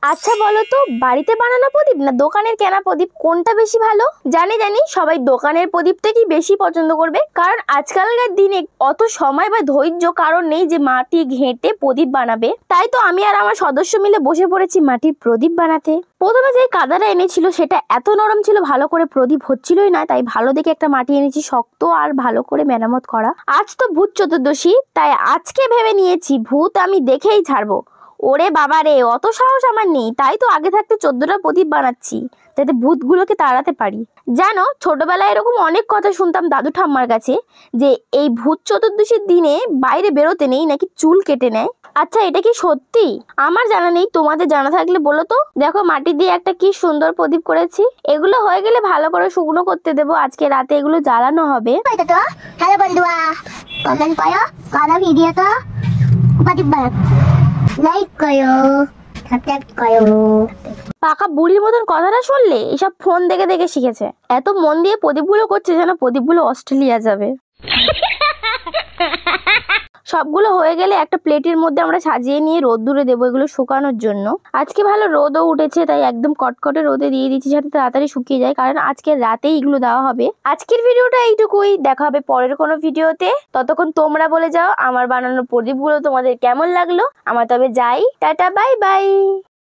আচ্ছা বলো তো, বাড়িতে বানানো প্রদীপ না দোকানের কেনা প্রদীপ কোনটা বেশি ভালো? জানি জানি সবাই দোকানের প্রদীপটাকেই বেশি পছন্দ করবে, কারণ আজকালকার দিনে অত সময় বা ধৈর্য কারণ নেই যে মাটি ঘেঁটে প্রদীপ বানাবে। তাই তো আমি আর আমার সদস্য মিলে বসে পড়েছি মাটির প্রদীপ বানাতে। প্রথমে যে কাদাটা এনেছিল সেটা এত নরম ছিল, ভালো করে প্রদীপ হচ্ছিলই না, তাই ভালো দেখে একটা মাটি এনেছি শক্ত আর ভালো করে মেরামত করা। আজ তো ভূত চতুর্দশী, তাই আজকে ভেবে নিয়েছি ভূত আমি দেখেই ছাড়বো। ওরে বাবা রে, অত সাহস আমার নেই, তাই তো আগে থাকতে 14টা প্রদীপ বানাচ্ছি যাতে ভূতগুলোকে তাড়াতে পারি। জানো, ছোটবেলায় এরকম অনেক কথা শুনতাম দাদু ঠাম্মার কাছে যে এই ভূত চতুর্দশীর দিনে বাইরে বেরোতে নেই, নাকি চুল কেটে নেয়। আচ্ছা, এটা কি সত্যি? আমার জানা নেই, তোমাদের জানা থাকলে বলো তো। দেখো, মাটি দিয়ে একটা কি সুন্দর প্রদীপ করেছি। এগুলো হয়ে গেলে ভালো করে শুকনো করতে দেবো, আজকে রাতে এগুলো জ্বালানো হবে। হ্যালো বন্ধুরা, কমেন্ট করো কারা ভিডিওটা প্রদীপ বানাচ্ছে, লাইক করো, সাবস্ক্রাইব করো। পাকা বুড়ির মতন কথাটা শুনলে, এসব ফোন দেখে দেখে শিখেছে। এত মন দিয়ে প্রদীপগুলো করছে যেন প্রদীপগুলো অস্ট্রেলিয়া যাবে। সবগুলো হয়ে গেলে একটা প্লেটের মধ্যে আমরা সাজিয়ে নিয়ে রোদ্দুরে দেবো এগুলো শুকানোর জন্য। আজকে ভালো রোদও উঠেছে, তাই একদম কটকটে রোদে দিয়ে দিচ্ছি যাতে তাড়াতাড়ি শুকিয়ে যায়, কারণ আজকে রাতেই এগুলো দেওয়া হবে। আজকের ভিডিওটা এইটুকুই, দেখা হবে পরের কোনো ভিডিওতে। ততক্ষণ তোমরা বলে যাও আমার বানানো প্রদীপগুলো তোমাদের কেমন লাগলো। আমার তবে যাই, টাটা, বাই বাই।